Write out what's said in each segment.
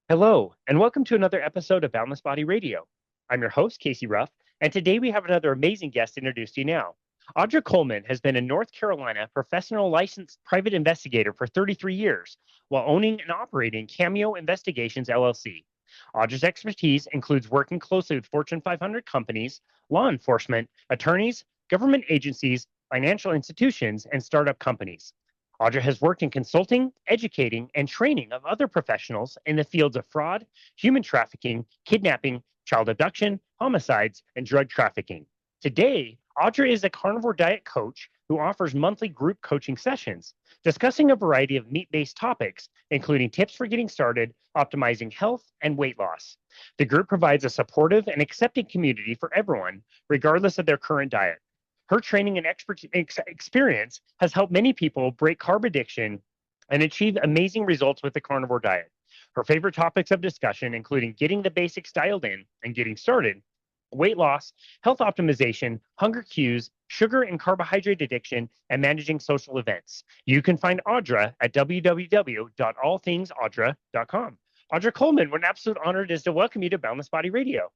Hello, and welcome to another episode of Boundless Body Radio. I'm your host, Casey Ruff, and today we have another amazing guest to introduce to you now. Audra Coleman has been a North Carolina professional licensed private investigator for 33 years while owning and operating Cameo Investigations LLC. Audra's expertise includes working closely with Fortune 500 companies, law enforcement, attorneys, government agencies, financial institutions, and startup companies. Audra has worked in consulting, educating, and training of other professionals in the fields of fraud, human trafficking, kidnapping, child abduction, homicides, and drug trafficking. Today, Audra is a carnivore diet coach who offers monthly group coaching sessions, discussing a variety of meat based topics, including tips for getting started, optimizing health, and weight loss. The group provides a supportive and accepting community for everyone, regardless of their current diet. Her training and experience has helped many people break carb addiction and achieve amazing results with the carnivore diet. Her favorite topics of discussion, including getting the basics dialed in and getting started, weight loss, health optimization, hunger cues, sugar and carbohydrate addiction, and managing social events. You can find Audra at www.allthingsaudra.com. Audra Coleman, what an absolute honor it is to welcome you to Boundless Body Radio.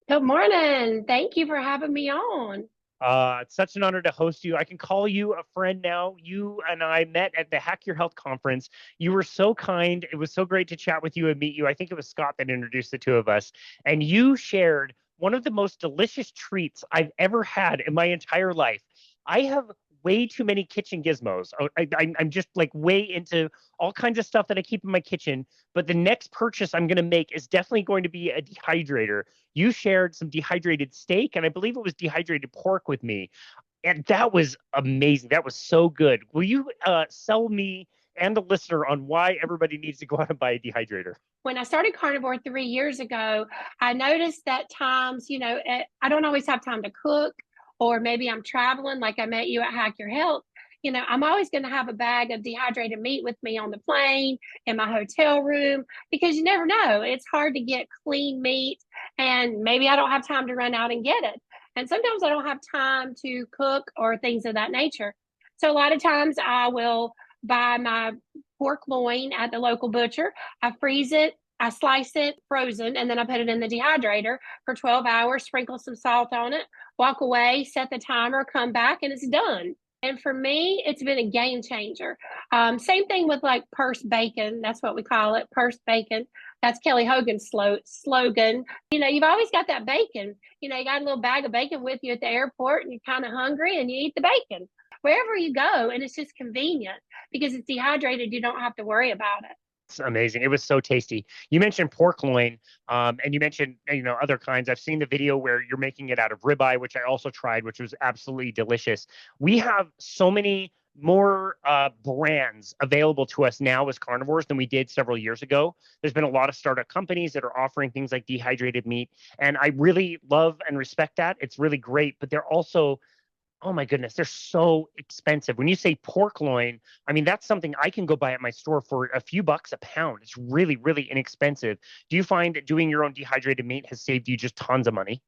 Good morning. Thank you for having me on. It's such an honor to host you. I can call you a friend now. You and I met at the Hack Your Health conference. You were so kind. It was so great to chat with you and meet you. I think it was Scott that introduced the two of us. And you shared one of the most delicious treats I've ever had in my entire life. I have way too many kitchen gizmos. I'm just like way into all kinds of stuff that I keep in my kitchen. But the next purchase I'm going to make is definitely going to be a dehydrator. You shared some dehydrated steak, and I believe it was dehydrated pork with me. And that was amazing. That was so good. Will you sell me and the listener on why everybody needs to go out and buy a dehydrator? When I started Carnivore 3 years ago, I noticed that times, I don't always have time to cook, or maybe I'm traveling, like I met you at Hack Your Health. I'm always going to have a bag of dehydrated meat with me on the plane, in my hotel room, because you never know. It's hard to get clean meat, and maybe I don't have time to run out and get it. And sometimes I don't have time to cook or things of that nature. So a lot of times I will buy my pork loin at the local butcher. I freeze it, I slice it frozen, and then I put it in the dehydrator for 12 hours, sprinkle some salt on it, walk away, set the timer, come back, and it's done. And for me, it's been a game changer. Same thing with like purse bacon. That's what we call it, purse bacon. That's Kelly Hogan's slogan. You've always got that bacon. You got a little bag of bacon with you at the airport and you're kind of hungry and you eat the bacon wherever you go. And it's just convenient because it's dehydrated. You don't have to worry about it. It's amazing. It was so tasty. You mentioned pork loin, and you mentioned other kinds. I've seen the video where you're making it out of ribeye, which I also tried, which was absolutely delicious. We have so many more brands available to us now as carnivores than we did several years ago. There's been a lot of startup companies that are offering things like dehydrated meat, and I really love and respect that. It's really great, but they're also, oh my goodness, they're so expensive. When you say pork loin, I mean, that's something I can go buy at my store for a few bucks a pound. It's really, really inexpensive. Do you find that doing your own dehydrated meat has saved you just tons of money?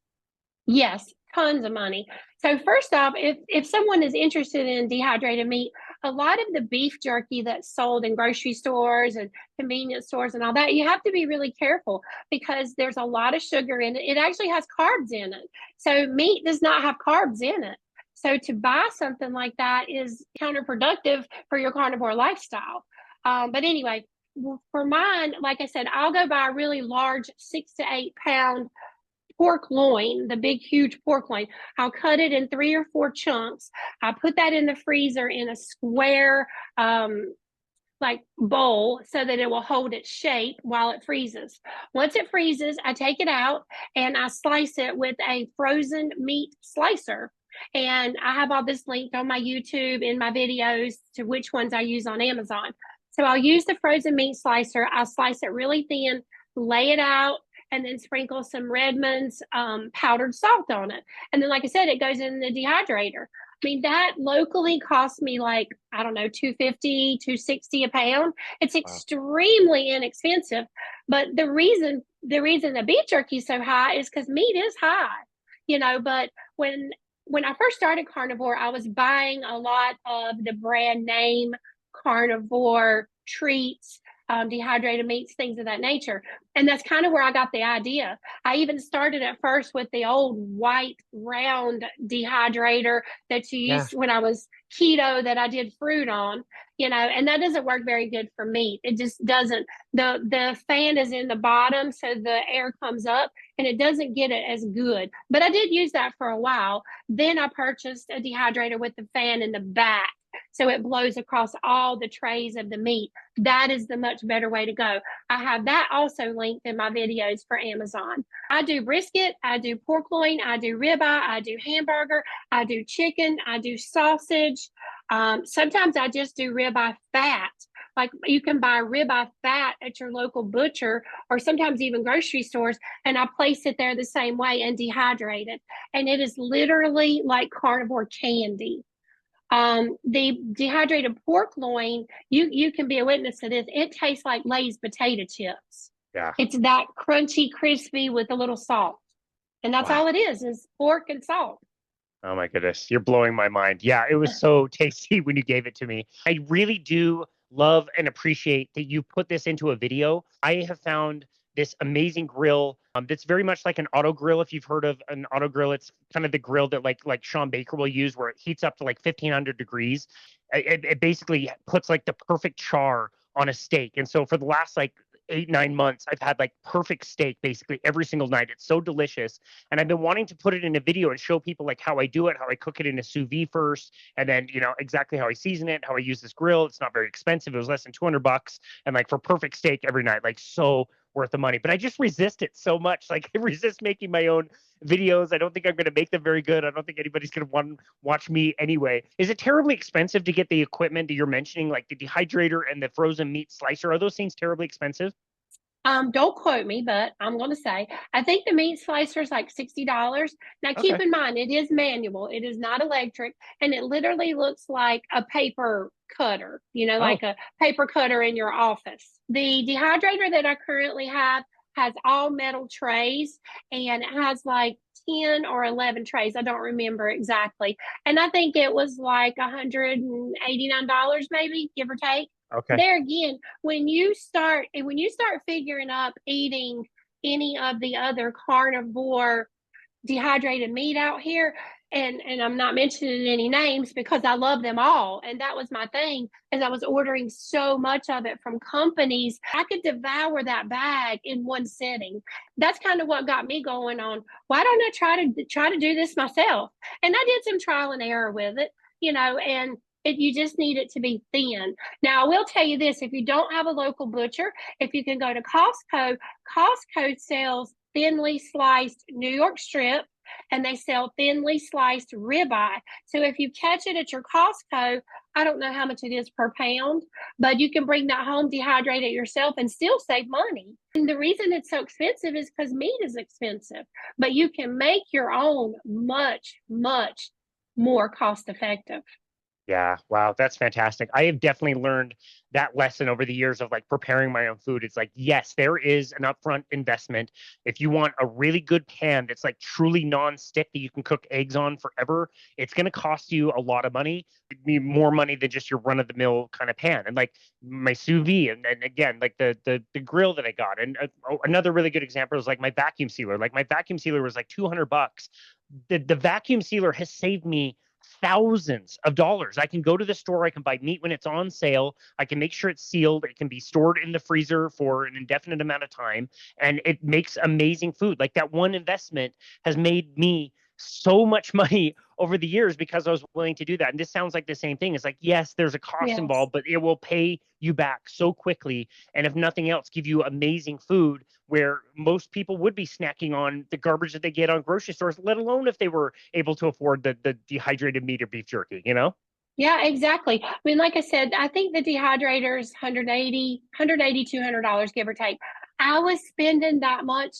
Yes, tons of money. So first off, if someone is interested in dehydrated meat, a lot of the beef jerky that's sold in grocery stores and convenience stores and all that, you have to be really careful because there's a lot of sugar in it. It actually has carbs in it. So meat does not have carbs in it. So to buy something like that is counterproductive for your carnivore lifestyle. But anyway, for mine, like I said, I'll go buy a really large 6 to 8 pound pork loin, the big, huge pork loin. I'll cut it in 3 or 4 chunks. I put that in the freezer in a square, like bowl so that it will hold its shape while it freezes. Once it freezes, I take it out and I slice it with a frozen meat slicer. And I have all this linked on my YouTube in my videos to which ones I use on Amazon. So I'll use the frozen meat slicer. I'll slice it really thin, lay it out, and then sprinkle some Redmond's powdered salt on it. And then, like I said, it goes in the dehydrator. I mean, that locally costs me like, I don't know, 250, 260 a pound. It's Wow. extremely inexpensive. But the reason the beef jerky is so high is because meat is high, but when I first started Carnivore, I was buying a lot of the brand name carnivore treats, dehydrated meats, things of that nature. And that's kind of where I got the idea. I even started at first with the old white round dehydrator that you Yeah. used when I was keto that I did fruit on, and that doesn't work very good for meat. It just doesn't. The fan is in the bottom, so the air comes up and it doesn't get it as good. But I did use that for a while. Then I purchased a dehydrator with the fan in the back, so it blows across all the trays of the meat. That is the much better way to go. I have that also linked in my videos for Amazon. I do brisket, I do pork loin, I do ribeye, I do hamburger, I do chicken, I do sausage. Sometimes I just do ribeye fat. Like you can buy ribeye fat at your local butcher or sometimes even grocery stores, and I place it there the same way and dehydrate it. And it is literally like carnivore candy. The dehydrated pork loin, you can be a witness to this. It tastes like Lay's potato chips. Yeah. It's that crunchy, crispy with a little salt. And that's Wow. all it is pork and salt. Oh my goodness, you're blowing my mind. Yeah, it was so tasty when you gave it to me. I really do love and appreciate that you put this into a video. I have found this amazing grill that's very much like an auto grill. If you've heard of an auto grill, it's kind of the grill that like Sean Baker will use, where it heats up to like 1500 degrees. It basically puts like the perfect char on a steak. And so for the last like 8, 9 months, I've had like perfect steak basically every single night. It's so delicious. And I've been wanting to put it in a video and show people like how I do it, how I cook it in a sous vide first, and then, exactly how I season it, how I use this grill. It's not very expensive. It was less than $200. And like for perfect steak every night, like so worth the money. But I just resist it so much. Like I resist making my own videos. I don't think I'm going to make them very good. I don't think anybody's going to want to watch me anyway. Is it terribly expensive to get the equipment that you're mentioning, like the dehydrator and the frozen meat slicer? Are those things terribly expensive? Don't quote me, but I'm going to say I think the meat slicer is like $60. Now, keep Okay. in mind, it is manual, it is not electric, and it literally looks like a paper cutter, Oh, like a paper cutter in your office. The dehydrator that I currently have has all metal trays, and it has like 10 or 11 trays. I don't remember exactly. And I think it was like $189, maybe, give or take. okay. There again, when you start figuring up eating any of the other carnivore dehydrated meat out here, and I'm not mentioning any names because I love them all, and that was my thing, as I was ordering so much of it from companies, I could devour that bag in one sitting. That's kind of what got me going on, why don't I try to do this myself? And I did some trial and error with it, and you just need it to be thin. Now, I will tell you this, if you don't have a local butcher, if you can go to Costco sells thinly sliced New York strip, and they sell thinly sliced ribeye. So if you catch it at your Costco, I don't know how much it is per pound, but you can bring that home, dehydrate it yourself, and still save money. And the reason it's so expensive is because meat is expensive, but you can make your own much, much more cost effective. Yeah, wow, that's fantastic. I have definitely learned that lesson over the years of like preparing my own food. It's like, yes, there is an upfront investment. If you want a really good pan that's like truly non-stick that you can cook eggs on forever, it's going to cost you a lot of money, more money than just your run-of-the-mill kind of pan. And like my sous vide, and again, like the grill that I got. And another really good example is like my vacuum sealer. Like my vacuum sealer was like $200. The vacuum sealer has saved me thousands of dollars. I can go to the store, I can buy meat when it's on sale, I can make sure it's sealed, it can be stored in the freezer for an indefinite amount of time, and it makes amazing food. Like that one investment has made me so much money over the years because I was willing to do that. And this sounds like the same thing. It's like, yes, there's a cost Yes. involved, but it will pay you back so quickly. And if nothing else, give you amazing food where most people would be snacking on the garbage that they get on grocery stores, let alone if they were able to afford the dehydrated meat or beef jerky? Yeah, exactly. I mean, like I said, I think the dehydrator is 180, $200, give or take. I was spending that much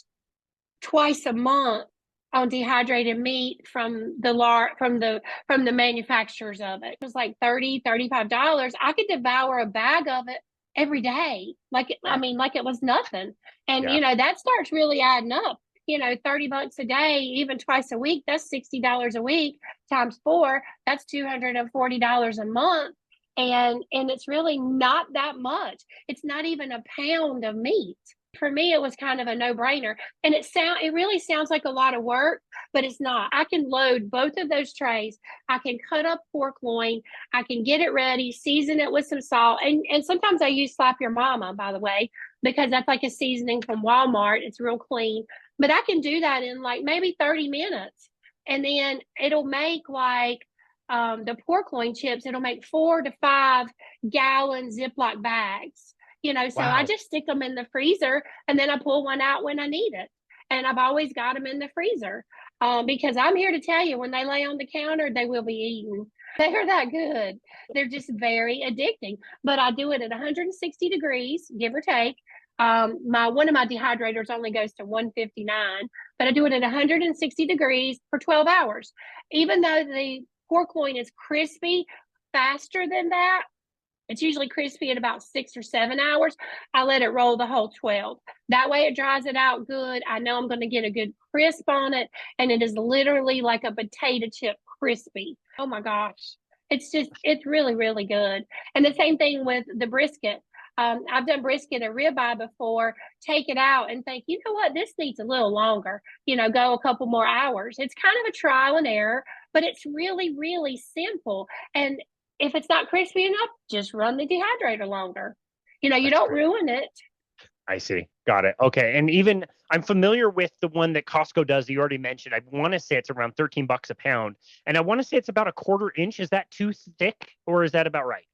twice a month on dehydrated meat from the manufacturers of it. It was like $35. I could devour a bag of it every day. I Yeah. mean, like it was nothing. And Yeah. that starts really adding up. $30 a day, even twice a week, that's $60 a week times four, that's $240 a month. and it's really not that much. It's not even a pound of meat. For me, it was kind of a no-brainer. And it really sounds like a lot of work, but it's not. I can load both of those trays. I can cut up pork loin. I can get it ready, season it with some salt. And sometimes I use Slap Your Mama, by the way, because that's like a seasoning from Walmart. It's real clean. But I can do that in like maybe 30 minutes. And then it'll make like the pork loin chips, it'll make 4 to 5 gallon Ziploc bags. So I Wow. just stick them in the freezer and then I pull one out when I need it. And I've always got them in the freezer because I'm here to tell you, when they lay on the counter, they will be eaten. They are that good. They're just very addicting. But I do it at 160 degrees, give or take. My one of my dehydrators only goes to 159, but I do it at 160 degrees for 12 hours. Even though the pork loin is crispy faster than that, it's usually crispy at about 6 or 7 hours. I let it roll the whole 12. That way it dries it out good. I know I'm going to get a good crisp on it. And it is literally like a potato chip crispy. Oh my gosh. It's really, really good. And the same thing with the brisket. I've done brisket and ribeye before, take it out and think, you know what, this needs a little longer, go a couple more hours. It's kind of a trial and error, but it's really, really simple. And if it's not crispy enough, just run the dehydrator longer. You That's don't great. ruin it. I see. Got it. Okay. And even I'm familiar with the one that Costco does that you already mentioned. I want to say it's around $13 a pound. And I want to say it's about a quarter inch. Is that too thick or is that about right?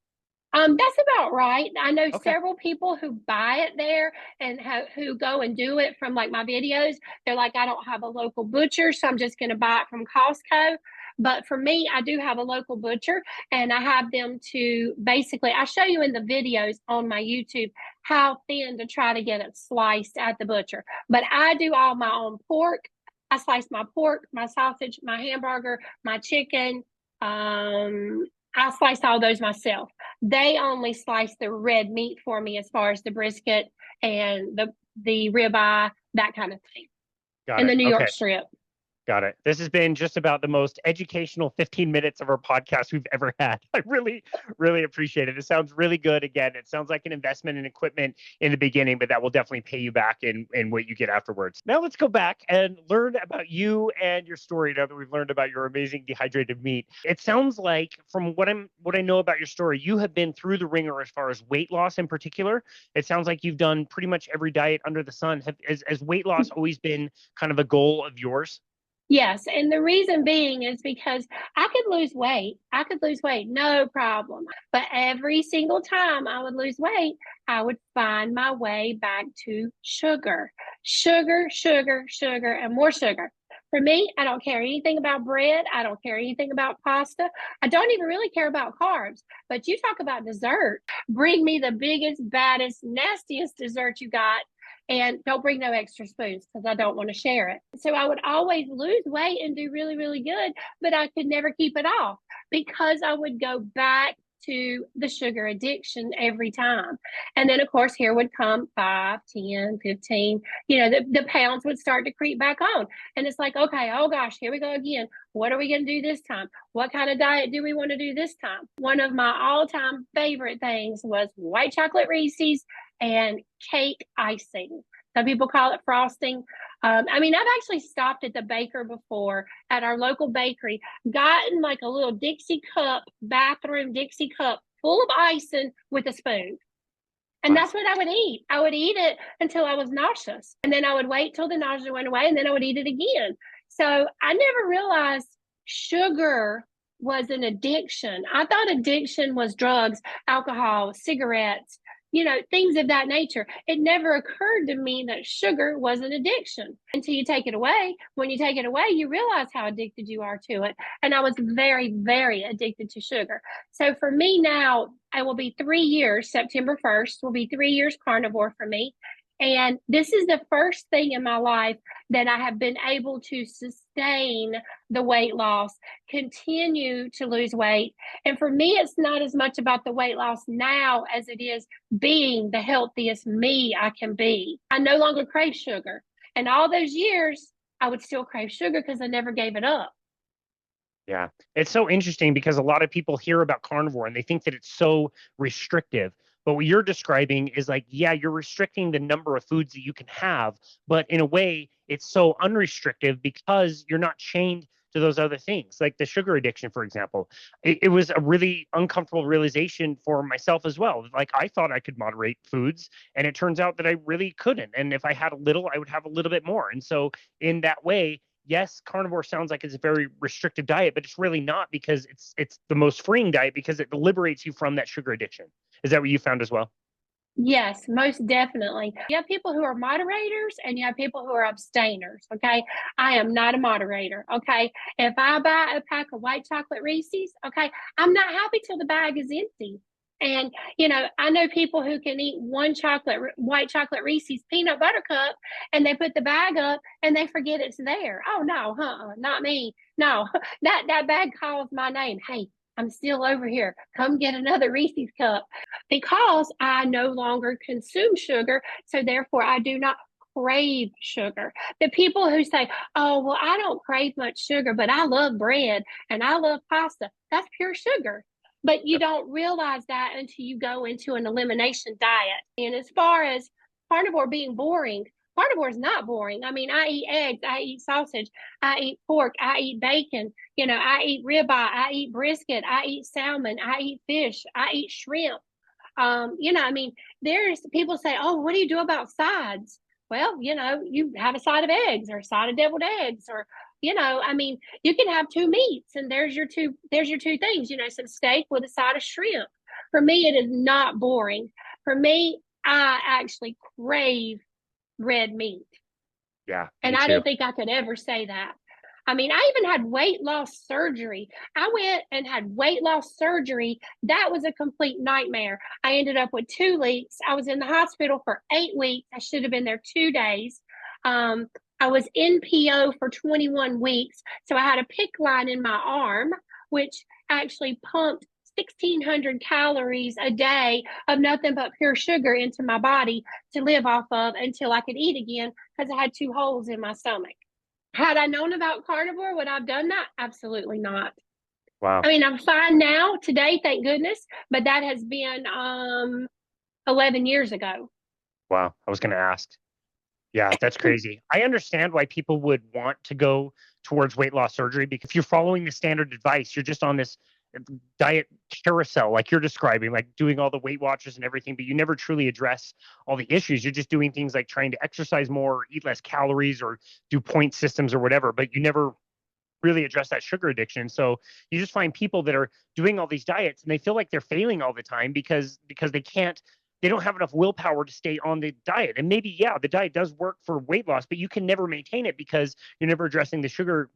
That's about right. I know Okay. several people who buy it there and who go and do it from like my videos. They're like, I don't have a local butcher, so I'm just going to buy it from Costco. But for me, I do have a local butcher and I have them to basically, I show you in the videos on my YouTube how thin to try to get it sliced at the butcher. But I do all my own pork. I slice my pork, my sausage, my hamburger, my chicken. I slice all those myself. They only slice the red meat for me as far as the brisket and the ribeye, that kind of thing, Got and it. the New York Okay. strip. Got it. This has been just about the most educational 15 minutes of our podcast we've ever had. I really, really appreciate it. It sounds really good. Again, it sounds like an investment in equipment in the beginning, but that will definitely pay you back in what you get afterwards. Now let's go back and learn about you and your story now that we've learned about your amazing dehydrated meat. It sounds like from what I know about your story, you have been through the ringer as far as weight loss in particular. It sounds like you've done pretty much every diet under the sun. Has weight loss always been kind of a goal of yours? Yes, and the reason being is because I could lose weight. I could lose weight, no problem. But every single time I would lose weight, I would find my way back to sugar, sugar, sugar, sugar, and more sugar. For me, I don't care anything about bread. I don't care anything about pasta. I don't even really care about carbs. But you talk about dessert. Bring me the biggest, baddest, nastiest dessert you got, and don't bring no extra spoons because I don't want to share it. So I would always lose weight and do really, really good, but I could never keep it off because I would go back to the sugar addiction every time. And then, of course, here would come 5, 10, 15, the pounds would start to creep back on. And it's like, okay, oh gosh, here we go again. What are we going to do this time? What kind of diet do we want to do this time? One of my all time favorite things was white chocolate Reese's and cake icing. Some people call it frosting. I've actually stopped at the baker before at our local bakery, gotten like a little bathroom Dixie cup full of icing with a spoon. And Wow. that's what I would eat. I would eat it until I was nauseous. And then I would wait till the nausea went away and then I would eat it again. So I never realized sugar was an addiction. I thought addiction was drugs, alcohol, cigarettes, things of that nature. It never occurred to me that sugar was an addiction until you take it away. When you take it away, you realize how addicted you are to it. And I was very, very addicted to sugar. So for me now, it will be 3 years. September 1st will be 3 years carnivore for me. And this is the first thing in my life that I have been able to sustain the weight loss, continue to lose weight. And for me, it's not as much about the weight loss now as it is being the healthiest me I can be. I no longer crave sugar. And all those years, I would still crave sugar because I never gave it up. Yeah. It's so interesting because a lot of people hear about carnivore and they think that it's so restrictive. But what you're describing is like, yeah, you're restricting the number of foods that you can have, but in a way, it's so unrestrictive because you're not chained to those other things, like the sugar addiction, for example. It was a really uncomfortable realization for myself as well. Like, I thought I could moderate foods, and it turns out that I really couldn't. And if I had a little, I would have a little bit more. And so, in that way, yes, carnivore sounds like it's a very restrictive diet, but it's really not because it's the most freeing diet because it liberates you from that sugar addiction. Is that what you found as well? Yes, most definitely. You have people who are moderators and you have people who are abstainers. Okay. I am not a moderator. Okay. If I buy a pack of white chocolate Reese's, okay, I'm not happy till the bag is empty. And, I know people who can eat one white chocolate Reese's peanut butter cup and they put the bag up and they forget it's there. Oh, no, not me. No, that bag calls my name. Hey, I'm still over here. Come get another Reese's cup because I no longer consume sugar. So therefore, I do not crave sugar. The people who say, oh, well, I don't crave much sugar, but I love bread and I love pasta, that's pure sugar. But you Yep. don't realize that until you go into an elimination diet. And as far as carnivore being boring, carnivore is not boring. I mean, I eat eggs, I eat sausage, I eat pork, I eat bacon, I eat ribeye, I eat brisket, I eat salmon, I eat fish, I eat shrimp. I mean, there's people say, "Oh, what do you do about sides?" Well, you have a side of eggs or a side of deviled eggs, or I mean, you can have two meats, and there's your two things. Some steak with a side of shrimp. For me, it is not boring. For me, I actually crave red meat. Yeah, And me I too. didn't think I could ever say that. I mean, I even had weight loss surgery. I went and had weight loss surgery. That was a complete nightmare. I ended up with 2 leaks. I was in the hospital for 8 weeks. I should have been there 2 days. I was in PO for 21 weeks. So I had a PICC line in my arm, which actually pumped 1,600 calories a day of nothing but pure sugar into my body to live off of until I could eat again because I had 2 holes in my stomach. Had I known about carnivore, would I have done that? Absolutely not. I Wow. mean, I'm fine now today, thank goodness, but that has been 11 years ago. Wow. I was going to ask. Yeah, that's crazy. I understand why people would want to go towards weight loss surgery because if you're following the standard advice, you're just on this diet carousel, like you're describing, like doing all the Weight Watchers and everything, but you never truly address all the issues. You're just doing things like trying to exercise more, eat less calories, or do point systems or whatever, but you never really address that sugar addiction. So you just find people that are doing all these diets and they feel like they're failing all the time because they don't have enough willpower to stay on the diet. And maybe yeah, the diet does work for weight loss, but you can never maintain it because you're never addressing the sugar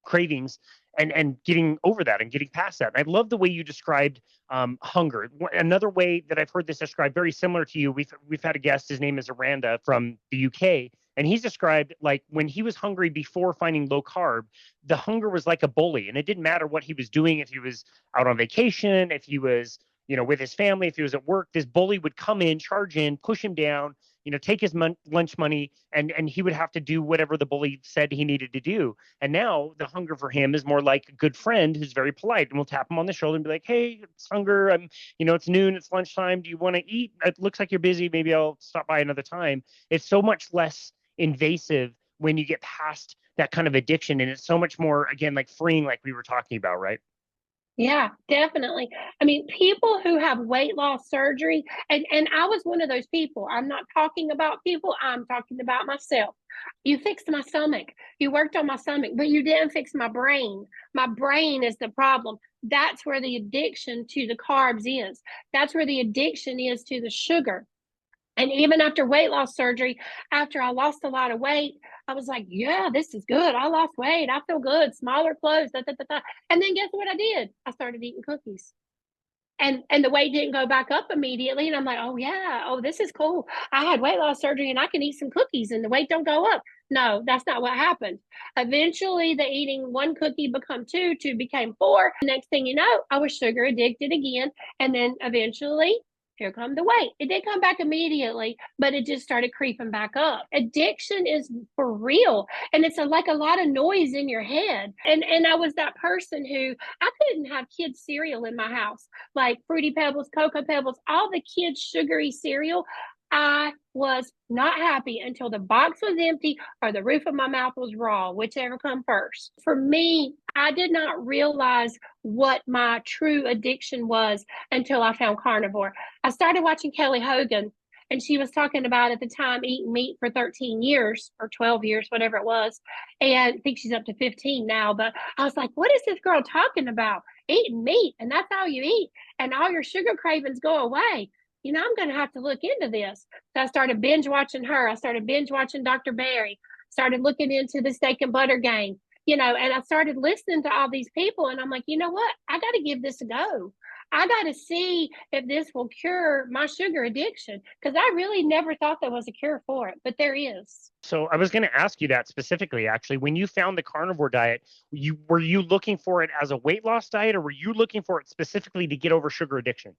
cravings and getting over that and getting past that. And I love the way you described hunger. Another way that I've heard this described very similar to you. We've had a guest. His name is Aranda from the UK, and he's described like when he was hungry before finding low carb, the hunger was like a bully, and it didn't matter what he was doing. If he was out on vacation, if he was with his family, if he was at work, this bully would come in, charge in, push him down, take his lunch money, and he would have to do whatever the bully said he needed to do. And now the hunger for him is more like a good friend who's very polite and will tap him on the shoulder and be like, "Hey, it's hunger. It's noon, it's lunchtime. Do you want to eat? It looks like you're busy. Maybe I'll stop by another time." It's so much less invasive when you get past that kind of addiction. And it's so much more, again, like freeing, like we were talking about, right? Yeah, definitely. I mean, people who have weight loss surgery, and I was one of those people. I'm not talking about people, I'm talking about myself. You fixed my stomach. You worked on my stomach, but you didn't fix my brain. My brain is the problem. That's where the addiction to the carbs is. That's where the addiction is to the sugar. And even after weight loss surgery, after I lost a lot of weight, I was like, yeah, this is good. I lost weight. I feel good. Smaller clothes. Da, da, da, da. And then guess what I did? I started eating cookies. And the weight didn't go back up immediately. And I'm like, oh yeah, oh, this is cool. I had weight loss surgery and I can eat some cookies and the weight don't go up. No, that's not what happened. Eventually the eating one cookie became two, two became four. Next thing you know, I was sugar addicted again. And then eventually Here come the weight. It didn't come back immediately, but it just started creeping back up. Addiction is for real. And it's like a lot of noise in your head. And I was that person who I couldn't have kids cereal in my house, like Fruity Pebbles, Cocoa Pebbles, all the kids' sugary cereal. I was not happy until the box was empty or the roof of my mouth was raw, whichever come first. For me, I did not realize what my true addiction was until I found Carnivore. I started watching Kelly Hogan, and she was talking about at the time eating meat for 13 years or 12 years, whatever it was. And I think she's up to 15 now. But I was like, what is this girl talking about? Eating meat, and that's all you eat, and all your sugar cravings go away. I'm going to have to look into this. So I started binge watching her. I started binge watching Dr. Barry, started looking into the steak and butter gang, and I started listening to all these people. And I'm like, you know what? I got to give this a go. I got to see if this will cure my sugar addiction, because I really never thought there was a cure for it, but there is. So I was going to ask you that specifically, actually. When you found the carnivore diet, were you looking for it as a weight loss diet, or were you looking for it specifically to get over sugar addiction?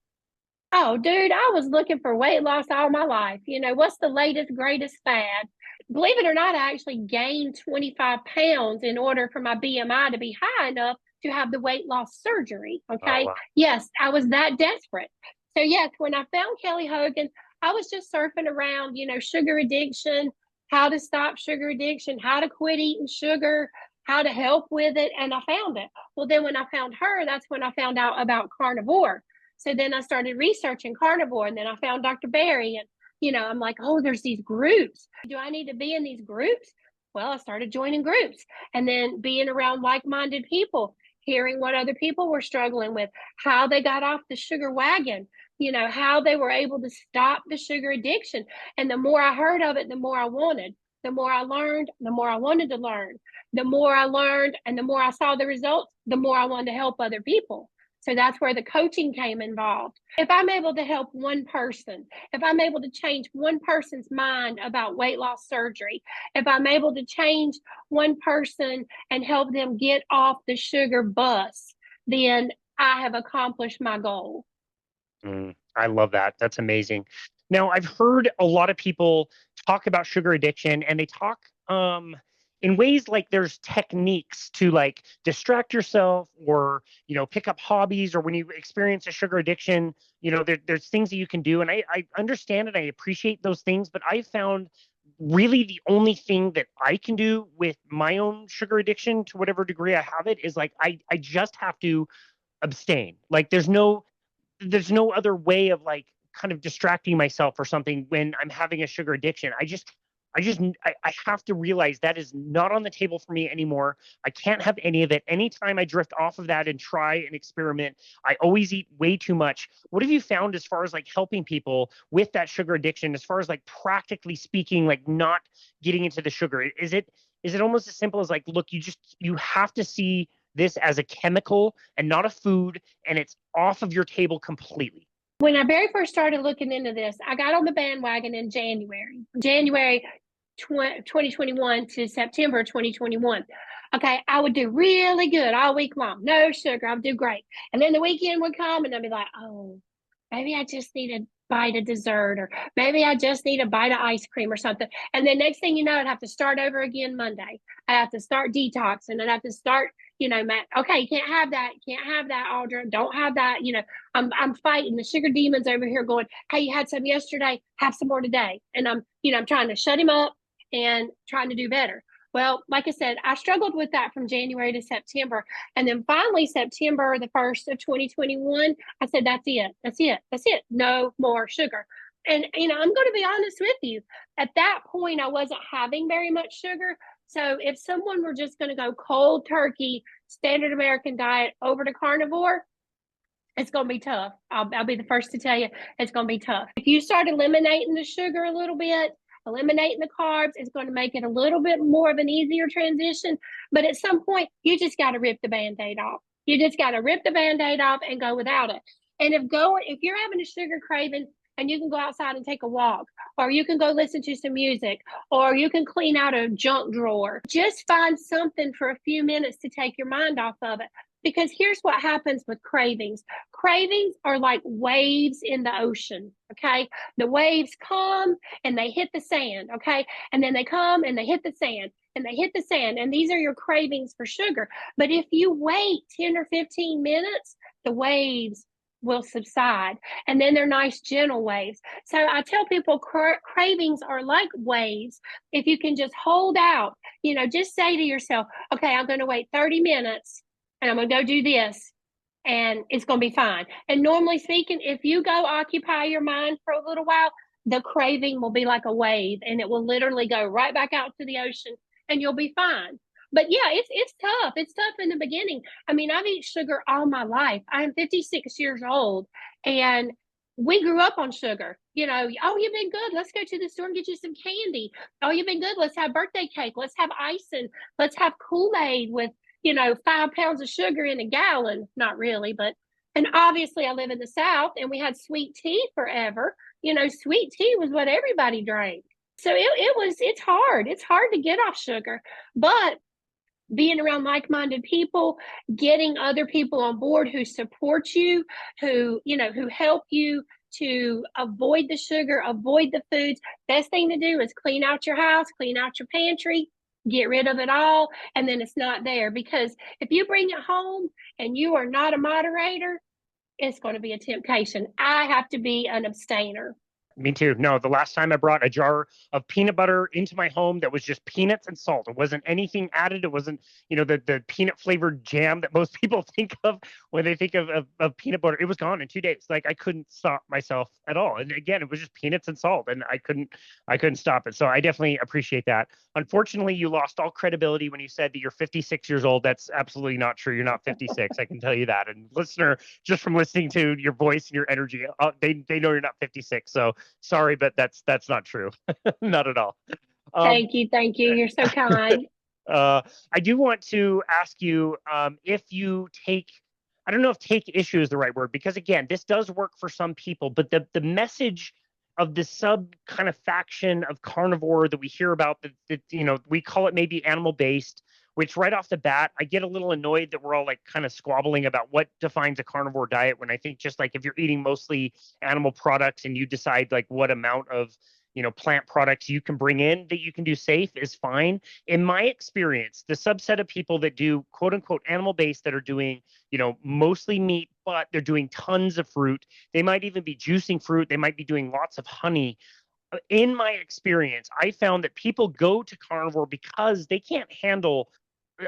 Oh, dude, I was looking for weight loss all my life. What's the latest, greatest fad? Believe it or not, I actually gained 25 pounds in order for my BMI to be high enough to have the weight loss surgery. Okay. Oh, wow. Yes, I was that desperate. So, yes, when I found Kelly Hogan, I was just surfing around, sugar addiction, how to stop sugar addiction, how to quit eating sugar, how to help with it. And I found it. Well, then when I found her, that's when I found out about Carnivore. So then I started researching Carnivore, and then I found Dr. Barry, and I'm like, oh, there's these groups. Do I need to be in these groups? Well, I started joining groups, and then being around like-minded people, hearing what other people were struggling with, how they got off the sugar wagon, how they were able to stop the sugar addiction. And the more I heard of it, the more I wanted. The more I learned, the more I wanted to learn. The more I learned and the more I saw the results, the more I wanted to help other people. So that's where the coaching came involved. If I'm able to help one person, if I'm able to change one person's mind about weight loss surgery, if I'm able to change one person and help them get off the sugar bus, then I have accomplished my goal. I love that. That's amazing. Now, I've heard a lot of people talk about sugar addiction, and they talk in ways like there's techniques to like distract yourself, or pick up hobbies, or when you experience a sugar addiction, there's things that you can do. And I understand and I appreciate those things, but I found really the only thing that I can do with my own sugar addiction, to whatever degree I have it, is like I just have to abstain. Like there's no other way of like kind of distracting myself or something when I'm having a sugar addiction. I have to realize that is not on the table for me anymore. I can't have any of it. Anytime I drift off of that and try and experiment, I always eat way too much. What have you found as far as like helping people with that sugar addiction, as far as like practically speaking, like not getting into the sugar? Is it almost as simple as like, look, you have to see this as a chemical and not a food, and it's off of your table completely? When I very first started looking into this, I got on the bandwagon in January 2021 to September 2021. Okay, I would do really good all week long. No sugar, I would do great. And then the weekend would come, and I'd be like, oh, maybe I just need a bite of dessert, or maybe I just need a bite of ice cream or something. And then next thing you know, I'd have to start over again Monday. I have to start detoxing, and I'd have to start, Matt, okay, you can't have that. You can't have that, Audra. Don't have that. I'm fighting the sugar demons over here going, hey, you had some yesterday, have some more today. And I'm trying to shut him up and trying to do better. Well, like I said, I struggled with that from January to September. And then finally, September the 1st of 2021, I said, that's it. That's it. That's it. No more sugar. And, I'm going to be honest with you. At that point, I wasn't having very much sugar. So if someone were just going to go cold turkey, standard American diet over to carnivore, it's going to be tough. I'll be the first to tell you, it's going to be tough. If you start eliminating the sugar a little bit, eliminating the carbs, is going to make it a little bit more of an easier transition. But at some point, you just got to rip the Band-Aid off. You just got to rip the Band-Aid off and go without it. And if you're having a sugar craving, and you can go outside and take a walk, or you can go listen to some music, or you can clean out a junk drawer, just find something for a few minutes to take your mind off of it. Because here's what happens with cravings. Cravings are like waves in the ocean. Okay. The waves come and they hit the sand. Okay. And then they come and they hit the sand and they hit the sand. And these are your cravings for sugar. But if you wait 10 or 15 minutes, the waves will subside, and then they're nice gentle waves. So I tell people cravings are like waves. If you can just hold out, just say to yourself, okay, I'm going to wait 30 minutes and I'm going to go do this, and it's going to be fine. And normally speaking, if you go occupy your mind for a little while, the craving will be like a wave and it will literally go right back out to the ocean and you'll be fine. But yeah, it's tough. It's tough in the beginning. I mean, I've eaten sugar all my life. I'm 56 years old, and we grew up on sugar. Oh, you've been good. Let's go to the store and get you some candy. Oh, you've been good. Let's have birthday cake. Let's have icing. Let's have Kool-Aid with 5 pounds of sugar in a gallon. Not really, but, and obviously I live in the South and we had sweet tea forever. Sweet tea was what everybody drank. So it's hard. It's hard to get off sugar, but being around like-minded people, getting other people on board who support you, who help you to avoid the sugar, avoid the foods. Best thing to do is clean out your house, clean out your pantry, get rid of it all, and then it's not there. Because if you bring it home and you are not a moderator, it's going to be a temptation. I have to be an abstainer. Me too. No, the last time I brought a jar of peanut butter into my home that was just peanuts and salt. It wasn't anything added. It wasn't, the peanut flavored jam that most people think of when they think of peanut butter. It was gone in 2 days. Like I couldn't stop myself at all. And again, it was just peanuts and salt, and I couldn't stop it. So I definitely appreciate that. Unfortunately, you lost all credibility when you said that you're 56 years old. That's absolutely not true. You're not 56. I can tell you that. And listener, just from listening to your voice and your energy, they know you're not 56. So sorry, but that's not true. Not at all. Thank you. You're so kind. I do want to ask you if you take, I don't know if take issue is the right word, because again, this does work for some people, but the message of the sub kind of faction of carnivore that we hear about, that we call it maybe animal based, which right off the bat, I get a little annoyed that we're all like kind of squabbling about what defines a carnivore diet, when I think just like if you're eating mostly animal products and you decide like what amount of plant products you can bring in that you can do safe is fine. In my experience, the subset of people that do quote unquote animal based, that are doing mostly meat, but they're doing tons of fruit, they might even be juicing fruit, they might be doing lots of honey. In my experience, I found that people go to carnivore because they can't handle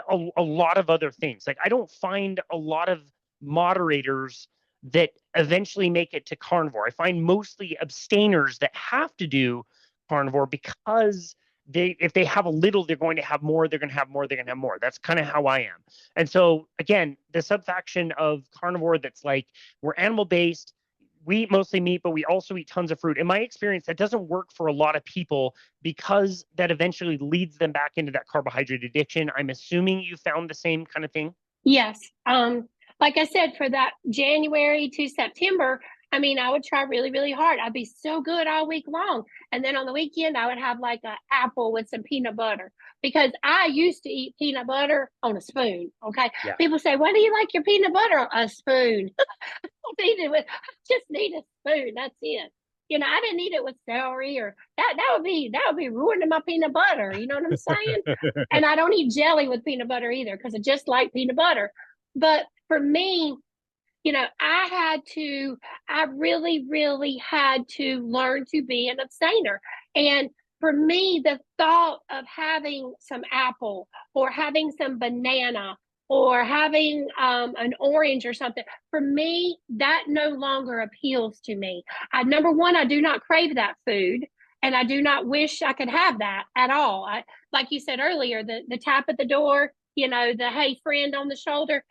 a lot of other things. Like I don't find a lot of moderators that eventually make it to carnivore. I find mostly abstainers that have to do carnivore because if they have a little, they're going to have more, they're going to have more, they're going to have more. That's kind of how I am. And so again, the subfaction of carnivore that's like, we're animal based, we eat mostly meat, but we also eat tons of fruit. In my experience, that doesn't work for a lot of people because that eventually leads them back into that carbohydrate addiction. I'm assuming you found the same kind of thing. Yes. Like I said, for that January to September, I mean, I would try really, really hard. I'd be so good all week long. And then on the weekend, I would have like an apple with some peanut butter, because I used to eat peanut butter on a spoon. Okay. Yeah. People say, "Why do you like your peanut butter on a spoon?" I just need a spoon. That's it. I didn't eat it with celery, or that would be ruining my peanut butter. You know what I'm saying? And I don't eat jelly with peanut butter either, because I just like peanut butter. But for me, I really, really had to learn to be an abstainer. And for me, the thought of having some apple or having some banana or having an orange or something, for me, that no longer appeals to me. Number one, I do not crave that food, and I do not wish I could have that at all. Like you said earlier, the tap at the door, the hey friend on the shoulder,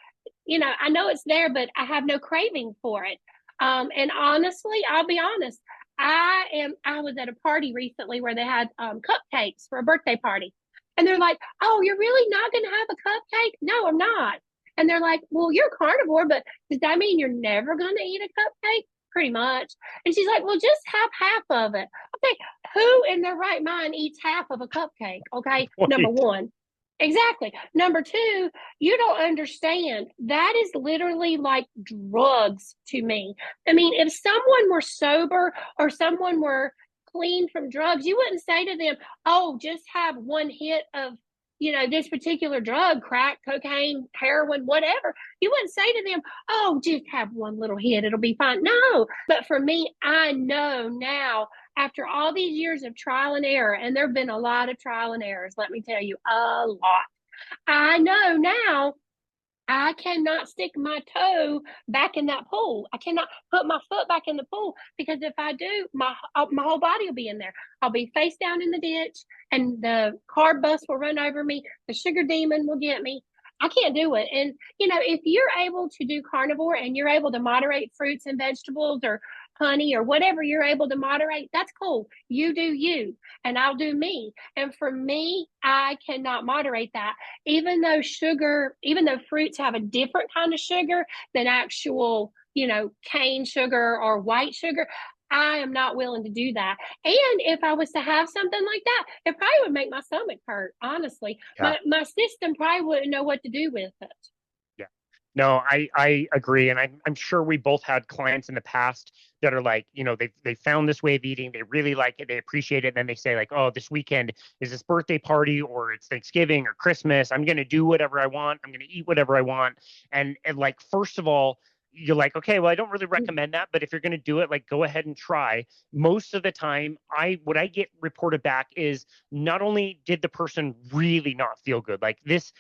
I know it's there, but I have no craving for it. And honestly, I'll be honest, I was at a party recently where they had cupcakes for a birthday party. And they're like, "Oh, you're really not going to have a cupcake?" "No, I'm not." And they're like, "Well, you're carnivore, but does that mean you're never going to eat a cupcake?" "Pretty much." And she's like, "Well, just have half of it." Okay, who in their right mind eats half of a cupcake? Okay, Right. number one. Exactly. Number two, you don't understand. That is literally like drugs to me. I mean, if someone were sober or someone were clean from drugs, you wouldn't say to them, oh, just have one hit of, this particular drug, crack, cocaine, heroin, whatever. You wouldn't say to them, oh, just have one little hit. It'll be fine. No. But for me, I know now after all these years of trial and error, and there have been a lot of trial and errors, let me tell you, a lot. I know now I cannot stick my toe back in that pool. I cannot put my foot back in the pool because if I do, my whole body will be in there. I'll be face down in the ditch, and the carb bus will run over me. The sugar demon will get me. I can't do it. And if you're able to do carnivore and you're able to moderate fruits and vegetables or honey or whatever you're able to moderate, that's cool. You do you, and I'll do me. And for me, I cannot moderate that. Even though fruits have a different kind of sugar than actual, cane sugar or white sugar, I am not willing to do that. And if I was to have something like that, it probably would make my stomach hurt. Honestly, Yeah. my system probably wouldn't know what to do with it. Yeah. No, I agree. And I'm sure we both had clients in the past that are like, they found this way of eating, they really like it, they appreciate it, and then they say like, oh, this weekend is this birthday party or it's Thanksgiving or Christmas. I'm gonna do whatever I want, I'm gonna eat whatever I want. And like, first of all, you're like, okay, well, I don't really recommend that, but if you're going to do it, like, go ahead and try. Most of the time, what I get reported back is not only did the person really not feel good, like this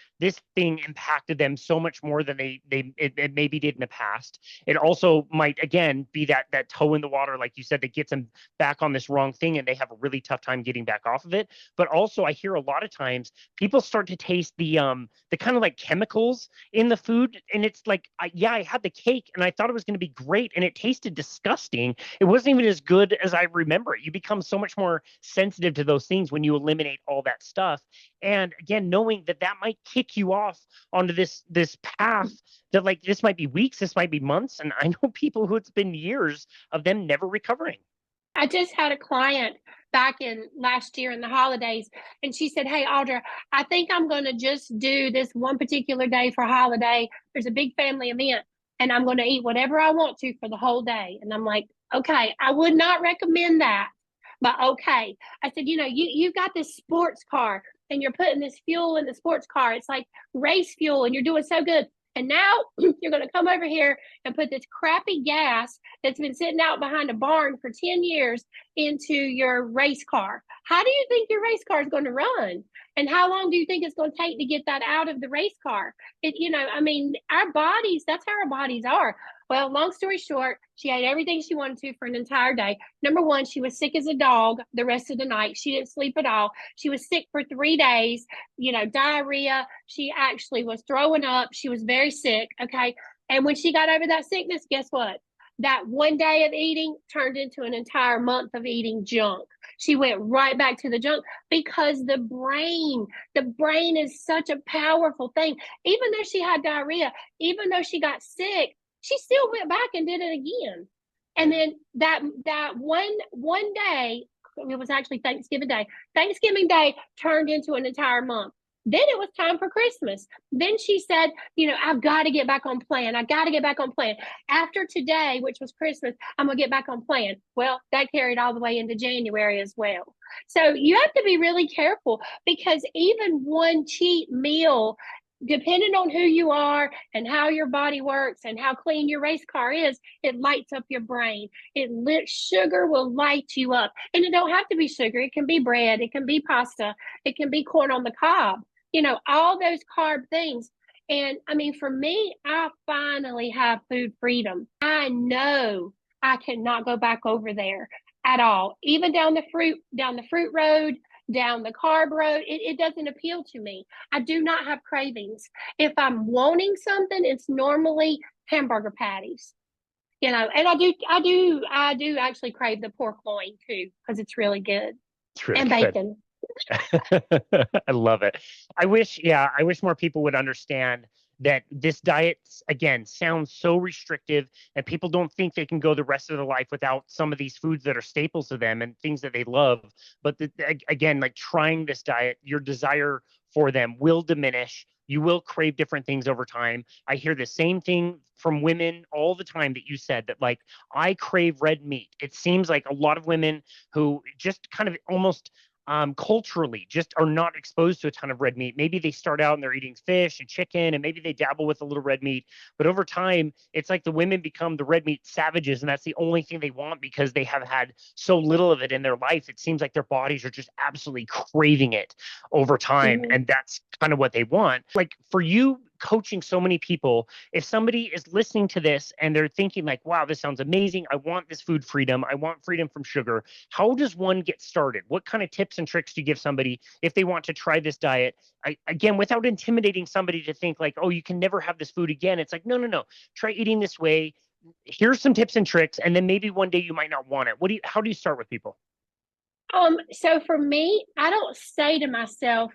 thing impacted them so much more than it maybe did in the past. It also might again be that toe in the water, like you said, that gets them back on this wrong thing, and they have a really tough time getting back off of it. But also, I hear a lot of times people start to taste the kind of like chemicals in the food, and it's like, I had the cake and I thought it was going to be great, and it tasted disgusting. It wasn't even as good as I remember it. You become so much more sensitive to those things when you eliminate all that stuff. And again, knowing that might kick you off onto this path that, like, this might be weeks, this might be months, and I know people who it's been years of them never recovering. I just had a client back in last year in the holidays, and she said, hey, Audra, I think I'm going to just do this one particular day for holiday. There's a big family event, and I'm going to eat whatever I want to for the whole day. And I'm like, okay, I would not recommend that, but okay. I said, you've got this sports car and you're putting this fuel in the sports car. It's like race fuel and you're doing so good. And now you're going to come over here and put this crappy gas that's been sitting out behind a barn for 10 years into your race car. How do you think your race car is going to run? And how long do you think it's going to take to get that out of the race car? Our bodies, that's how our bodies are. Well, long story short, she ate everything she wanted to for an entire day. Number one, she was sick as a dog the rest of the night. She didn't sleep at all. She was sick for 3 days, diarrhea. She actually was throwing up. She was very sick. Okay. And when she got over that sickness, guess what? That one day of eating turned into an entire month of eating junk. She went right back to the junk because the brain is such a powerful thing. Even though she had diarrhea, even though she got sick, she still went back and did it again. And then that one day, it was actually Thanksgiving Day. Thanksgiving Day turned into an entire month. Then it was time for Christmas. Then she said, I've got to get back on plan. I got to get back on plan. After today, which was Christmas, I'm going to get back on plan. Well, that carried all the way into January as well. So you have to be really careful because even one cheat meal, depending on who you are and how your body works and how clean your race car is, it lights up your brain. Sugar will light you up. And it don't have to be sugar. It can be bread. It can be pasta. It can be corn on the cob. All those carb things. And for me, I finally have food freedom. I know I cannot go back over there at all. Even down the fruit road, down the carb road, it doesn't appeal to me. I do not have cravings. If I'm wanting something, it's normally hamburger patties. And I do actually crave the pork loin too, because it's really good. It's really and good. bacon. I love it. I wish more people would understand that this diet, again, sounds so restrictive, and people don't think they can go the rest of their life without some of these foods that are staples to them and things that they love. But again, like trying this diet, your desire for them will diminish. You will crave different things over time. I hear the same thing from women all the time that you said, that like, I crave red meat. It seems like a lot of women who just kind of almost culturally just are not exposed to a ton of red meat. Maybe they start out and they're eating fish and chicken, and maybe they dabble with a little red meat. But over time, it's like the women become the red meat savages, and that's the only thing they want because they have had so little of it in their life. It seems like their bodies are just absolutely craving it over time, Mhm. and that's kind of what they want. Like for you, coaching so many people, if somebody is listening to this and they're thinking like, wow, this sounds amazing, I want this food freedom, I want freedom from sugar, how does one get started? What kind of tips and tricks do you give somebody if they want to try this diet? Again, without intimidating somebody to think like, oh, you can never have this food again. It's like, no, no, no, try eating this way. Here's some tips and tricks, and then maybe one day you might not want it. How do you start with people? So for me, I don't say to myself,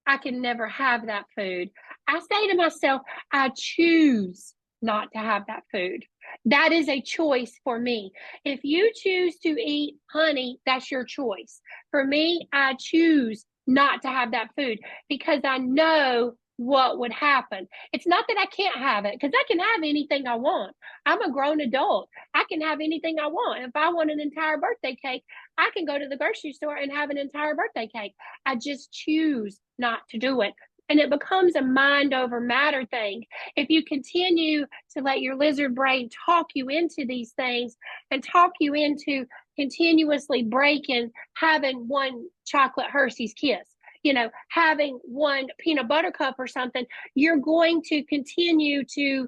I can never have that food. I say to myself, I choose not to have that food. That is a choice for me. If you choose to eat honey, that's your choice. For me, I choose not to have that food because I know what would happen. It's not that I can't have it, because I can have anything I want. I'm a grown adult. I can have anything I want. If I want an entire birthday cake, I can go to the grocery store and have an entire birthday cake. I just choose not to do it. And it becomes a mind over matter thing. If you continue to let your lizard brain talk you into these things and talk you into continuously breaking, having one chocolate Hershey's Kiss, having one peanut butter cup or something, you're going to continue to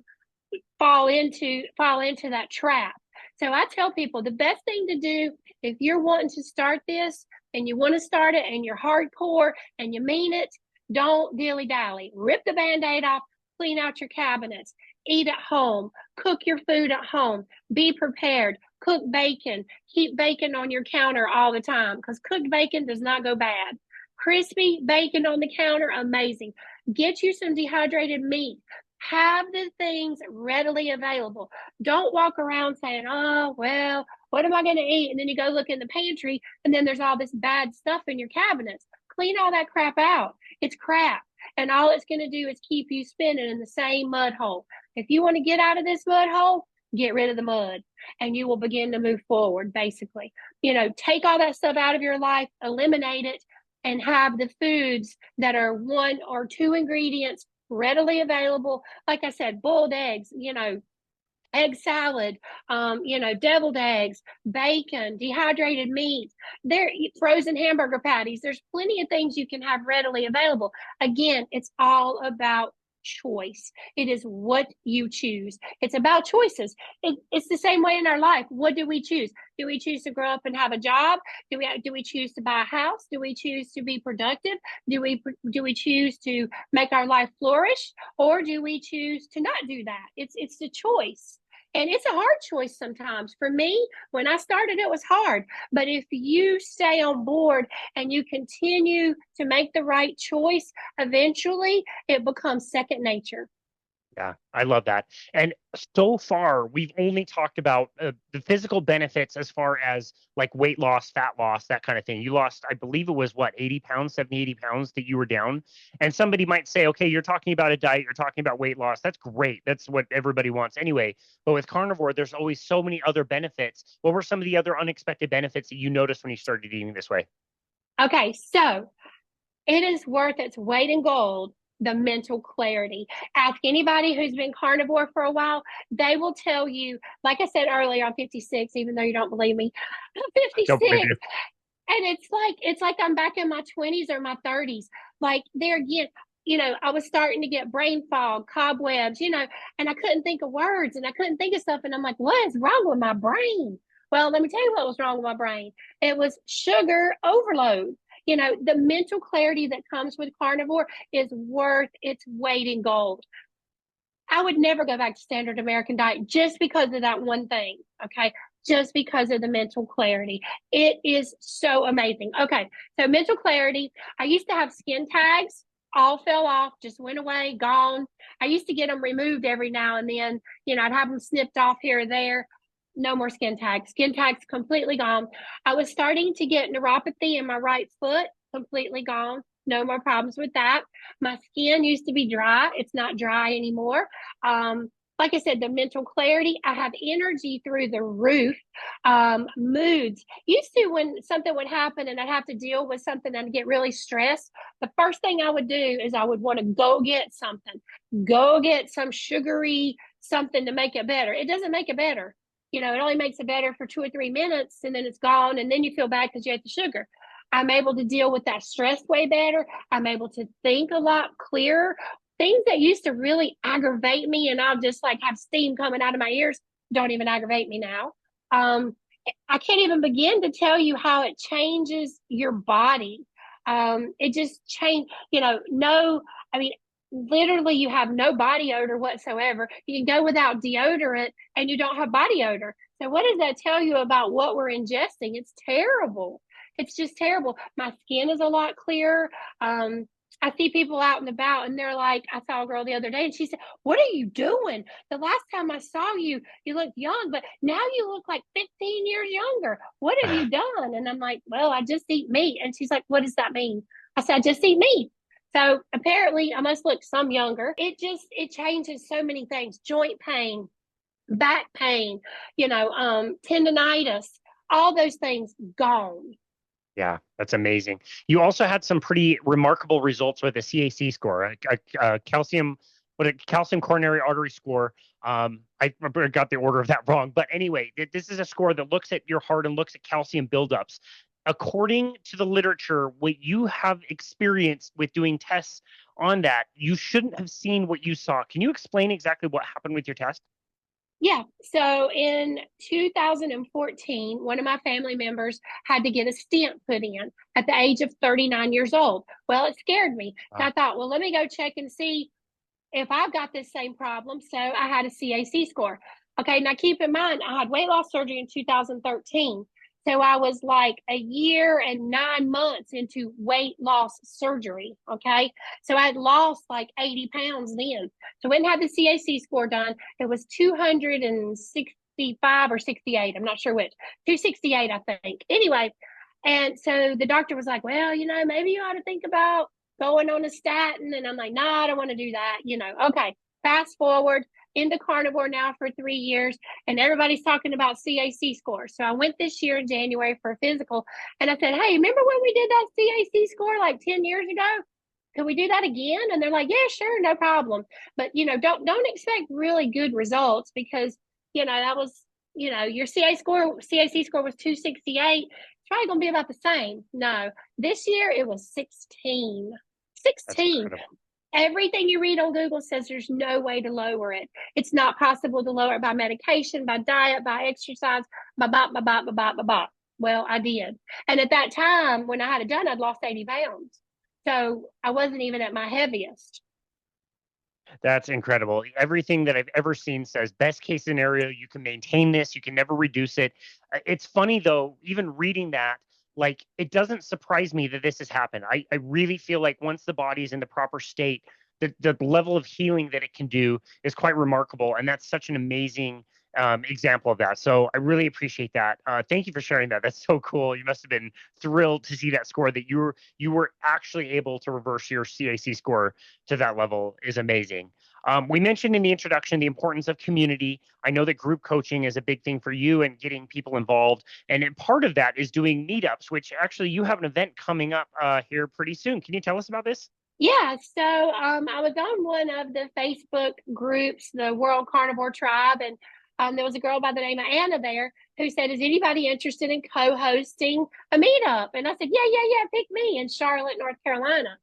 fall into that trap. So I tell people the best thing to do if you're wanting to start this and you want to start it and you're hardcore and you mean it, don't dilly dally. Rip the band-aid off, clean out your cabinets, eat at home, cook your food at home, be prepared, cook bacon, keep bacon on your counter all the time because cooked bacon does not go bad. Crispy bacon on the counter, amazing. Get you some dehydrated meat. Have the things readily available. Don't walk around saying, oh, well, what am I going to eat? And then you go look in the pantry and then there's all this bad stuff in your cabinets. Clean all that crap out. It's crap. And all it's going to do is keep you spinning in the same mud hole. If you want to get out of this mud hole, get rid of the mud and you will begin to move forward, basically. Take all that stuff out of your life, eliminate it, and have the foods that are one or two ingredients readily available. Like I said, boiled eggs, egg salad, deviled eggs, bacon, dehydrated meat, there, frozen hamburger patties. There's plenty of things you can have readily available. Again, it's all about choice. It is what you choose. It's about choices. It's the same way in our life. What do we choose? Do we choose to grow up and have a job? Do we choose to buy a house? Do we choose to be productive? Do we choose to make our life flourish, or do we choose to not do that? It's the choice. And it's a hard choice sometimes. For me, when I started, it was hard. But if you stay on board and you continue to make the right choice, eventually it becomes second nature. Yeah, I love that. And so far, we've only talked about the physical benefits as far as like weight loss, fat loss, that kind of thing. You lost, I believe it was what, 80 pounds, 70, 80 pounds that you were down. And somebody might say, okay, you're talking about a diet, you're talking about weight loss. That's great. That's what everybody wants anyway. But with carnivore, there's always so many other benefits. What were some of the other unexpected benefits that you noticed when you started eating this way? Okay, so it is worth its weight in gold, the mental clarity. Ask anybody who's been carnivore for a while. They will tell you, like I said earlier, I'm 56, even though you don't believe me. I'm I don't believe 56. you. And it's like I'm back in my 20s or my 30s. Like there again, I was starting to get brain fog, cobwebs, and I couldn't think of words and I couldn't think of stuff. And I'm like, what is wrong with my brain? Well, let me tell you what was wrong with my brain. It was sugar overload. The mental clarity that comes with carnivore is worth its weight in gold. I would never go back to standard American diet just because of that one thing. Okay. Just because of the mental clarity. It is so amazing. Okay. So mental clarity. I used to have skin tags all fell off, just went away, gone. I used to get them removed every now and then. I'd have them snipped off here or there. No more skin tags. Skin tags completely gone. I was starting to get neuropathy in my right foot, completely gone. No more problems with that. My skin used to be dry. It's not dry anymore. Like I said, the mental clarity, I have energy through the roof. Moods. Used to, when something would happen and I'd have to deal with something and I'd get really stressed, the first thing I would do is I would want to go get something, go get some sugary something to make it better. It doesn't make it better. It only makes it better for 2 or 3 minutes and then it's gone. And then you feel bad because you had the sugar. I'm able to deal with that stress way better. I'm able to think a lot clearer. Things that used to really aggravate me and I'll just like have steam coming out of my ears don't even aggravate me now. I can't even begin to tell you how it changes your body. It just changed, I mean, literally you have no body odor whatsoever. You can go without deodorant and you don't have body odor. So what does that tell you about what we're ingesting? It's terrible. It's just terrible. My skin is a lot clearer. I see people out and about and they're like, I saw a girl the other day and she said, what are you doing? The last time I saw you, you looked young, but now you look like 15 years younger. What have you done? And I'm like, well, I just eat meat. And she's like, what does that mean? I said, I just eat meat. So apparently I must look some younger. It changes so many things. Joint pain, back pain, tendonitis, all those things gone. Yeah, that's amazing. You also had some pretty remarkable results with a CAC score, a calcium coronary artery score. I got the order of that wrong, but anyway, this is a score that looks at your heart and looks at calcium buildups. According to the literature, what you have experienced with doing tests on that, you shouldn't have seen what you saw. Can you explain exactly what happened with your test? Yeah. So in 2014, one of my family members had to get a stent put in at the age of 39 years old. Well, it scared me. So I thought, well, let me go check and see if I've got this same problem. So I had a CAC score. Okay. Now keep in mind, I had weight loss surgery in 2013. So I was like a year and 9 months into weight loss surgery. Okay. So I had lost like 80 pounds then. So when I had the CAC score done, it was 265 or 68. I'm not sure which. 268, I think. Anyway, and so the doctor was like, well, maybe you ought to think about going on a statin. And I'm like, no, I don't want to do that. Okay. Fast forward into Carnivore now for 3 years, and everybody's talking about CAC scores. So I went this year in January for a physical, and I said, hey, remember when we did that CAC score like 10 years ago? Can we do that again? And they're like, yeah, sure, no problem. But don't expect really good results because that was your CAC score was 268. It's probably gonna be about the same. No, this year it was 16. 16. Everything you read on Google says there's no way to lower it. It's not possible to lower it by medication, by diet, by exercise, by bop, by bop, by bop, by bop. Well, I did. And at that time, when I had it done, I'd lost 80 pounds. So I wasn't even at my heaviest. That's incredible. Everything that I've ever seen says best case scenario, you can maintain this, you can never reduce it. It's funny though, even reading that, like it doesn't surprise me that this has happened. I really feel like once the body is in the proper state, the level of healing that it can do is quite remarkable. And that's such an amazing example of that. So I really appreciate that. Thank you for sharing that. That's so cool. You must have been thrilled to see that score that you were actually able to reverse your CAC score to that level is amazing. We mentioned in the introduction the importance of community. I know that group coaching is a big thing for you and getting people involved. And part of that is doing meetups, which actually you have an event coming up here pretty soon. Can you tell us about this? Yeah, so I was on one of the Facebook groups, the World Carnivore Tribe, and there was a girl by the name of Anna there who said, is anybody interested in co-hosting a meetup? And I said, yeah, pick me in Charlotte, North Carolina.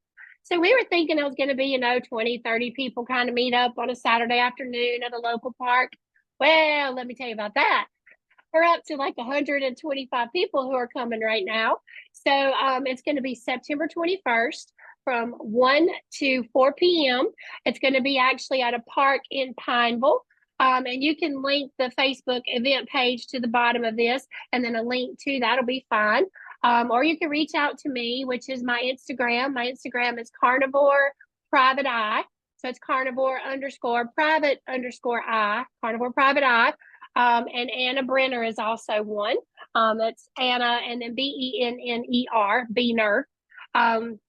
So we were thinking it was going to be, 20, 30 people kind of meet up on a Saturday afternoon at a local park. Well, let me tell you about that. We're up to like 125 people who are coming right now. So it's going to be September 21st from 1 to 4 p.m. It's going to be actually at a park in Pineville. And you can link the Facebook event page to the bottom of this, and then a link to that'll be fine. Or you can reach out to me, which is my Instagram. My Instagram is carnivore private eye. So it's carnivore underscore private underscore eye, carnivore private eye. And Anna Brenner is also one. It's Anna and then Benner, Beener. Um,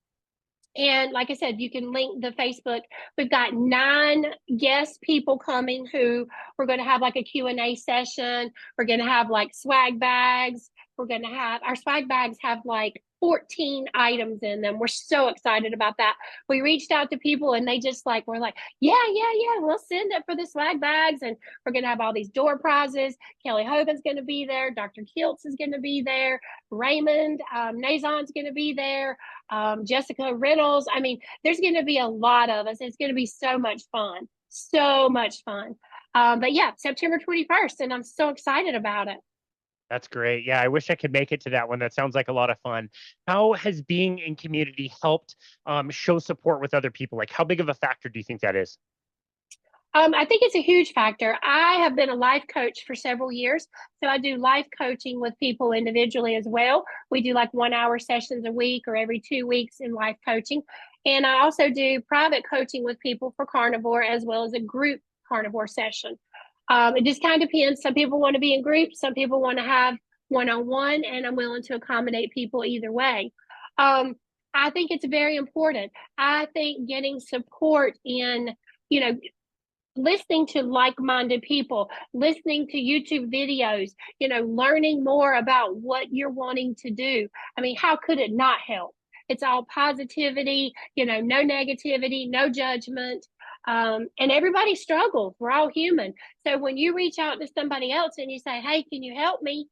and like I said, you can link the Facebook. We've got 9 guest people coming who we're going to have like a Q&A session. We're going to have like swag bags. We're going to have our swag bags have like 14 items in them. We're so excited about that. We reached out to people and they just like, we're like, yeah, we'll send it for the swag bags. And we're going to have all these door prizes. Kelly Hogan's going to be there. Dr. Kiltz is going to be there. Raymond Nazon's going to be there. Jessica Reynolds. I mean, there's going to be a lot of us. It's going to be so much fun. So much fun. But yeah, September 21st, and I'm so excited about it. That's great. Yeah, I wish I could make it to that one. That sounds like a lot of fun. How has being in community helped show support with other people? Like, how big of a factor do you think that is? I think it's a huge factor. I have been a life coach for several years. So I do life coaching with people individually as well. We do like 1 hour sessions a week or every 2 weeks in life coaching. And I also do private coaching with people for carnivore as well as a group carnivore session. It just kind of depends. Some people want to be in groups, some people want to have one-on-one, and I'm willing to accommodate people either way. I think it's very important. I think getting support in, you know, listening to like-minded people, listening to YouTube videos, learning more about what you're wanting to do. I mean, how could it not help? It's all positivity, no negativity, no judgment. And everybody struggles. We're all human. So when you reach out to somebody else and you say, hey, can you help me?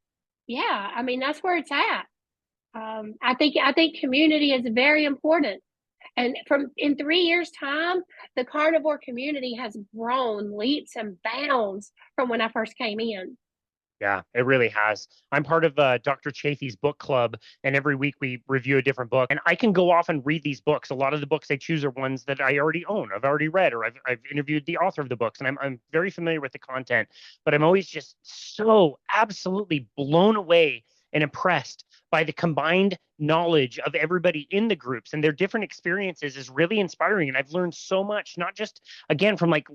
Yeah, I mean, that's where it's at. I think community is very important. And from in 3 years' time, the carnivore community has grown leaps and bounds from when I first came in. Yeah, it really has. I'm part of Dr. Chafee's book club, and every week we review a different book. And I can go off and read these books. A lot of the books I choose are ones that I already own, I've already read, or I've interviewed the author of the books, and I'm very familiar with the content. But I'm always just so absolutely blown away and impressed by the combined knowledge of everybody in the groups and their different experiences is really inspiring. And I've learned so much, not just again from like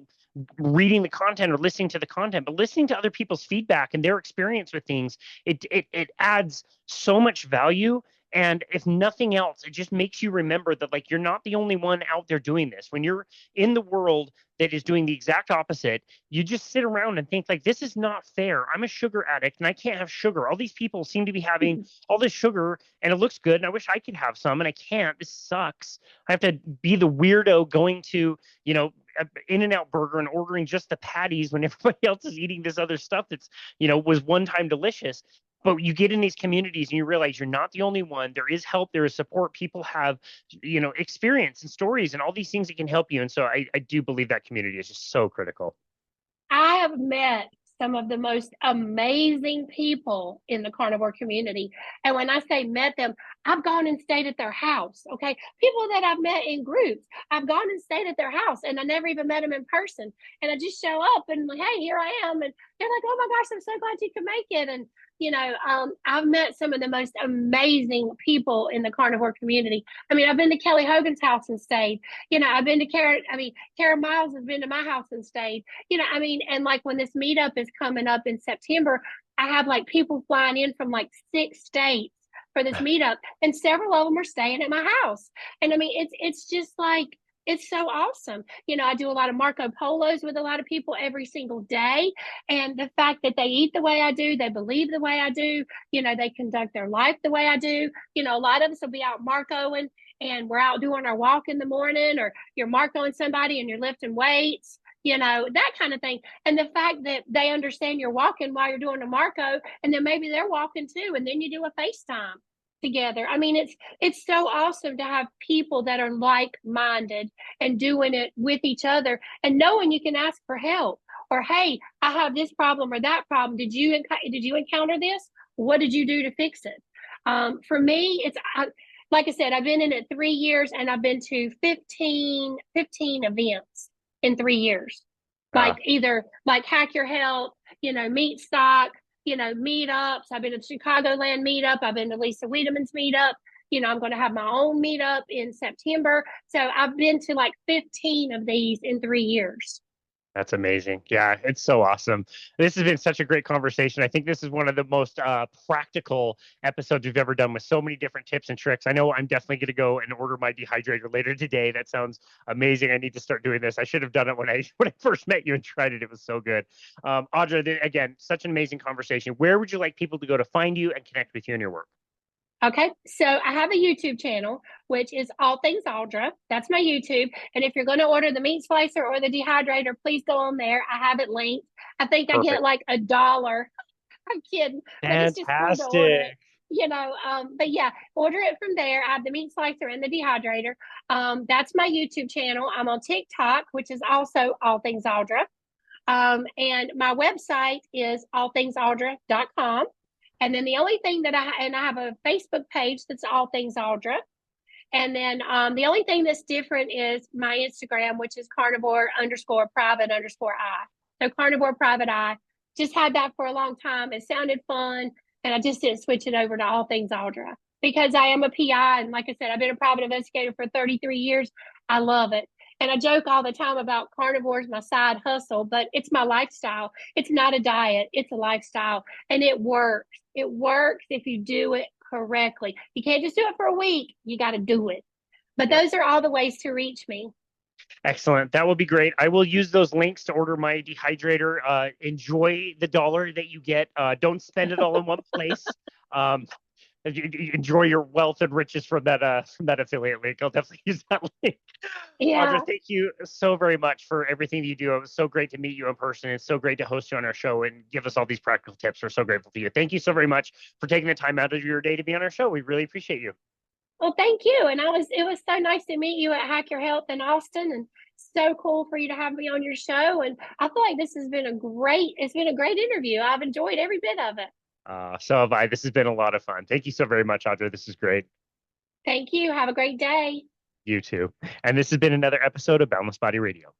reading the content or listening to the content, but listening to other people's feedback and their experience with things. It adds so much value. And if nothing else, it just makes you remember that like you're not the only one out there doing this. When you're in the world that is doing the exact opposite, you just sit around and think like this is not fair. I'm a sugar addict and I can't have sugar. All these people seem to be having all this sugar and it looks good and I wish I could have some and I can't. This sucks. I have to be the weirdo going to, In-N-Out burger and ordering just the patties when everybody else is eating this other stuff that's, was one time delicious. But you get in these communities and you realize you're not the only one. There is help, there is support. People have, experience and stories and all these things that can help you. And so I do believe that community is just so critical. I have met some of the most amazing people in the carnivore community. And when I say met them, I've gone and stayed at their house. Okay. People that I've met in groups, I've gone and stayed at their house and I never even met them in person. And I just show up and like, hey, here I am. And they're like, oh my gosh, I'm so glad you could make it. And I've met some of the most amazing people in the carnivore community. I mean, I've been to Kelly Hogan's house and stayed. I've been to Kara Miles has been to my house and stayed. And like when this meetup is coming up in September, I have like people flying in from like 6 states for this meetup, and several of them are staying at my house. And I mean, it's just like it's so awesome. I do a lot of Marco Polos with a lot of people every single day. And the fact that they eat the way I do, they believe the way I do, they conduct their life the way I do. A lot of us will be out Marcoing and we're out doing our walk in the morning, or you're Marcoing somebody and you're lifting weights, that kind of thing. And the fact that they understand you're walking while you're doing a Marco, and then maybe they're walking too, and then you do a FaceTime together. I mean, it's so awesome to have people that are like-minded and doing it with each other and knowing you can ask for help, or hey, I have this problem or that problem. Did you encounter this? What did you do to fix it? For me, like I said, I've been in it 3 years and I've been to 15 events in 3 years. Like either like Hack Your Health, Meat Stock, meetups. I've been to Chicagoland meetup. I've been to Lisa Wiedemann's meetup. I'm going to have my own meetup in September. So I've been to like 15 of these in 3 years. That's amazing. Yeah, it's so awesome. This has been such a great conversation. I think this is one of the most practical episodes we've ever done with so many different tips and tricks. I know I'm definitely going to go and order my dehydrator later today. That sounds amazing. I need to start doing this. I should have done it when I first met you and tried it. It was so good. Audra, again, such an amazing conversation. Where would you like people to go to find you and connect with you and your work? Okay, so I have a YouTube channel, which is All Things Audra. That's my YouTube. And if you're going to order the meat slicer or the dehydrator, please go on there. I have it linked. I think I get Perfect. like $1. I'm kidding, but it's just free to order it. Fantastic. But yeah, order it from there. I have the meat slicer and the dehydrator. That's my YouTube channel. I'm on TikTok, which is also All Things Audra. And my website is allthingsaudra.com. And then the only thing I have a Facebook page that's All Things Audra. And then the only thing that's different is my Instagram, which is carnivore _ private _ eye. So carnivore private eye. Just had that for a long time. It sounded fun. And I just didn't switch it over to All Things Audra because I am a PI. And like I said, I've been a private investigator for 33 years. I love it. And I joke all the time about carnivore is my side hustle, but it's my lifestyle. It's not a diet, it's a lifestyle. And it works. It works if you do it correctly. You can't just do it for a week. You got to do it. But those are all the ways to reach me. Excellent. That will be great. I will use those links to order my dehydrator. Enjoy the dollar that you get. Don't spend it all in one place. Um, enjoy your wealth and riches from that affiliate link. I'll definitely use that link. Yeah. Audra, thank you so very much for everything you do. It was so great to meet you in person. It's so great to host you on our show and give us all these practical tips. We're so grateful for you. Thank you so very much for taking the time out of your day to be on our show. We really appreciate you. Well, thank you. And it was so nice to meet you at Hack Your Health in Austin, and so cool for you to have me on your show. And I feel like it's been a great interview. I've enjoyed every bit of it. So have I. This has been a lot of fun. Thank you so very much, Audra. This is great. Thank you. Have a great day. You too. And this has been another episode of Boundless Body Radio.